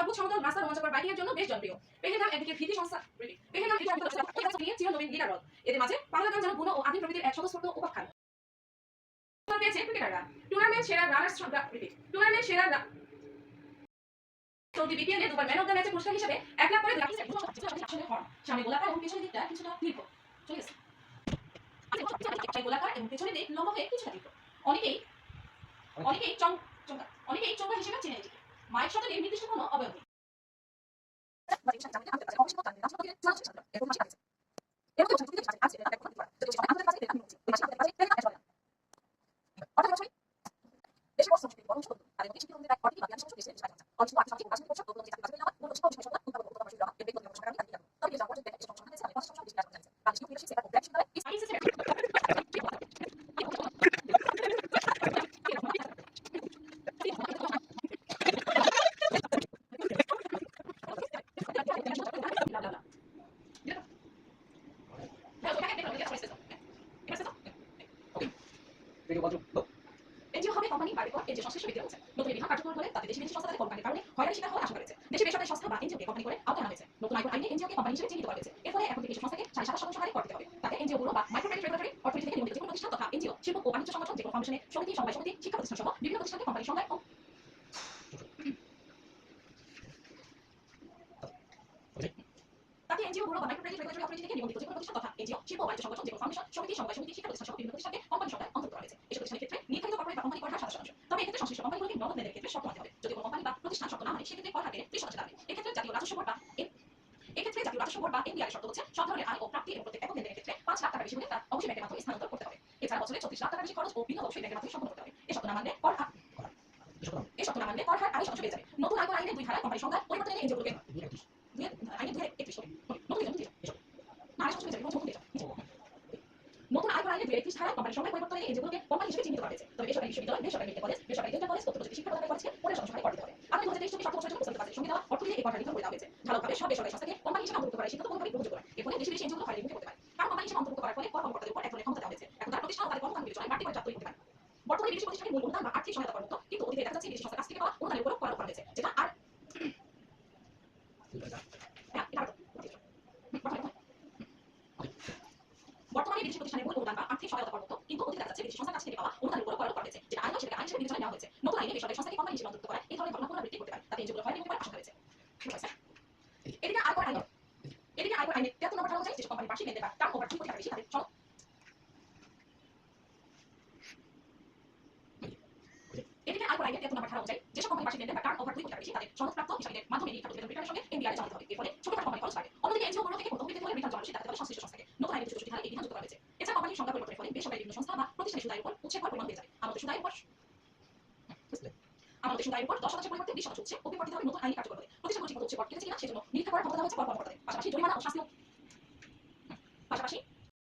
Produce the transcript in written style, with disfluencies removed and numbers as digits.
অদ্ভুত সমতল রাস্তা রোমাঞ্চকর বাইকিং এর জন্য বেশ জনপ্রিয়। পেহেলগাম একদিকে ভীতি সংস্থা পেহেলগাম নিয়ে চিরনবীন লিডার রথ। এদের মাঝে পাহাড়গাম যেন বুনো ও আদিম প্রকৃতির এক স্বতঃস্ফূর্ত উপাখ্যান পেয়েছে ক্রিকেটাররা। টুর্নামেন্ট সেরা চলতি বিপিএল এ দুবার ম্যান অফ দ্য ম্যাচের পুরস্কার হিসেবে 1 লাখ করে আসলে হর্ন সামনে গোলাকার এবং পেছনের দিকটা কিছুটা দীর্ঘ চলে গেছে। গোলাকার এবং পেছনের দিক লম্বা হয়ে কিছুটা দীর্ঘ। অনেকেই চঙ্গা হিসেবে চিনে নিজেকে। মাইক শটে নির্দিষ্ট কোনো অবয়ব এনজিও হবে কোম্পানি বা রেকর্ড এনজিও সংশ্লিষ্ট ব্যক্তি বলছেন। নতুন বিধান কার্যকর হলে তাতে দেশি বিদেশি সংস্থা তাদের কোম্পানির কারণে হয়রানি শিকার হওয়ার আশঙ্কা রয়েছে। দেশে বেসরকারি সংস্থা বা এনজিওকে কোম্পানি করে আওতায় আনা হয়েছে। নতুন আইনে এনজিওকে কোম্পানি হিসেবে চিহ্নিত করা হয়েছে। এর ফলে এখন থেকে এসব সংস্থাকে 27% হারে কর দিতে হবে। তাতে এনজিও গুলো বা মাইক্রো ক্রেডিট রেগুলেটরি অথরিটি থেকে নিয়মিত যেকোনো প্রতিষ্ঠান তথা এনজিও, শিল্প ও বাণিজ্য সংগঠন, যেকোনো ফাউন্ডেশনে সমিতি, সমবায় সমিতি, শিক্ষা প্রতিষ্ঠান সহ বিভিন্ন প্রতিষ্ঠানকে কোম্পানির সংজ্ঞায় তাতে এনজিও গুলো বা মাইক্রো ক্রেডিট রেগুলেটরি অথরিটি থেকে নিয়মিত যেকোনো প্রতিষ্ঠান তথা এনজিও, শিল্প ও বাণিজ্য সংগঠন, যেকোনো ফাউন্ডেশন, সমিতি, সমবায় সমিতি, শিক্ষা প্রতিষ্ঠান সহ বিভিন্ন প্রতিষ্ঠানকে কোম্পানির সংজ্ঞায় অন্তর্ভুক্ত করা হয়েছে। এসব প্রতিষ্ঠানের ক্ষেত্রে নির্ধারিত কর্পোরেট বা কোম্পানি কর হার 27%। তবে এক্ষেত্রে সংশ্লিষ্ট কোম্পানিগুলোকে নগদ লেনদেনের ক্ষেত্রে শর্ত মানতে হবে। যদি কোনো কোম্পানি বা প্রতিষ্ঠান শর্ত না মানে সেক্ষেত্রে কর হার বেড়ে 30% দাঁড়াবে। এক্ষেত্রে জাতীয় রাজস্ব বোর্ড বা এনবিআর শর্ত হচ্ছে সব ধরনের আয় ও প্রাপ্তি এবং প্রত্যেক একক লেনদেনের ক্ষেত্রে 5 লাখ টাকা বেশি হলে তা অবশ্যই ব্যাংকের মাধ্যমে স্থানান্তর করতে হবে। এছাড়া বছরে 34 লাখ টাকা বেশি খরচ ও বিনিয়োগ অবশ্যই ব্যাংকের মাধ্যমে সম্পন্ন করতে হবে। এই শর্ত না মানলে কর হার 28% বেড়ে যাবে। নতুন আয়কর আইনে 2 ধারায় কোম্পানির সংখ্যা পরিবর্তন এনে এনজিওগুলোকে নতুন আয়কর আইনে 231 ধারায় কোম্পানির সংখ্যা পরিবর্তন এনে এনজিওগুলোকে কোম্পানি হিসেবে চিহ্নিত করা হয়েছে। তবে বেসরকারি বিশ্ববিদ্যালয়, বেসরকারি মেডিকেল কলেজ, বেসরকারি ডেন্টাল কলেজ, তথ্য প্রযুক্তি শিক্ষা প্রদানের কলেজকে 15% হারে কর দিতে হবে। আগামী 2023-24 অর্থবছরের জন্য প্রস্তাবিত বাজেট সঙ্গে দেওয়া অর্থ দিয়ে এই কর হার নির্ধারণ করে দেওয়া হয়েছে। ধারাবাহিকভাবে সব বেসরকারি সংস্থাকে কোম্পানি হিসেবে অন্তর্ভুক্ত করার সিদ্ধান্ত কোম্পানি গ্রহণযোগ্য নয়। এর ফলে দেশি বিদেশি এনজিওগুলো হয়রানির মুখে পড়তে পারে। কারণ কোম্পানি হিসেবে অন্তর্ভুক্ত করার ফলে কর কর্মকর্তাদের উপর এক ধরনের ক্ষমতা দেওয়া হয়েছে। এখন তারা প্রতিষ্ঠান ও তাদের কর্মকাণ্ড বিবেচনায় বাড়তি করে চাপ তৈরি করতে পারে। বর্তমানে বিদেশি প্রতিষ্ঠানের মূল অনুদান বা আর্থিক সহায়তা করার মতো, কিন্তু অতীতে দেখা যাচ্ছে বিদেশি সংস্থার কাছ থেকে পাওয়া অনুদানের উপরও কর করা হয়েছে, যেটা আর বর্তমানে বিদেশি প্রতিষ্ঠানের মূল অনুদান বা আর্থিক সহায়তা করার মতো, কিন্তু অতীতে দেখা যাচ্ছে বিদেশি সংস্থার কাছ থেকে পাওয়া অনুদানের উপরও কর করা হয়েছে, যেটা আইন সেটাকে আইন হিসেবে বিবেচনায় নেওয়া হয়েছে। নতুন আইনে বেসরকারি সংস্থাকে কোম্পানি হিসেবে অন্তর্ভুক্ত করা এই ধরনের ঘটনা পুনরাবৃত্তি করতে পারে। তাতে এনজিওগুলো হয়রানির মুখে পড়ার আশঙ্কা রয়েছে। এদিকে আয়কর আইনে 73 নম্বর ধারা অনুযায়ী যেসব কোম্পানির বার্ষিক লেনদেন বা টার্ন ওভার 2 কোটি টাকা বেশি তাদের সনদপ্রাপ্ত হিসাবীদের মাধ্যমে নিরীক্ষা প্রতিবেদন রিটার্নের সঙ্গে এনবিআর জানাতে হবে। এর ফলে ছোটখাটো কোম্পানি খরচ বাড়বে। অন্যদিকে এনজিওগুলো থেকে কোনো তহবিল পেতে হলে রিটার্ন জমা দিতে হবে সংশ্লিষ্ট সংস্থাকে। নতুন আইনে 264 ধারায় এই বিধান যুক্ত করা হয়েছে। এছাড়া কোম্পানির সংখ্যা পরিবর্তনের ফলে বেসরকারি বিভিন্ন সংস্থা বা প্রতিষ্ঠানের সুদের উপর উৎসের কর পরিমাণ বেড়ে যাবে। আমাদের সুদের উপর 10% পরিবর্তে 20% উৎসে অভিবর্ধিত হবে নতুন আইনি কার্যকর হলে। প্রতিষ্ঠানগুলো ঠিকমতো উৎসে কর কেটেছে কিনা সেজন্য নিরীক্ষা করার ক্ষমতা দেওয়া হয়েছে কর কর্মকর্তাদের। পাশাপাশি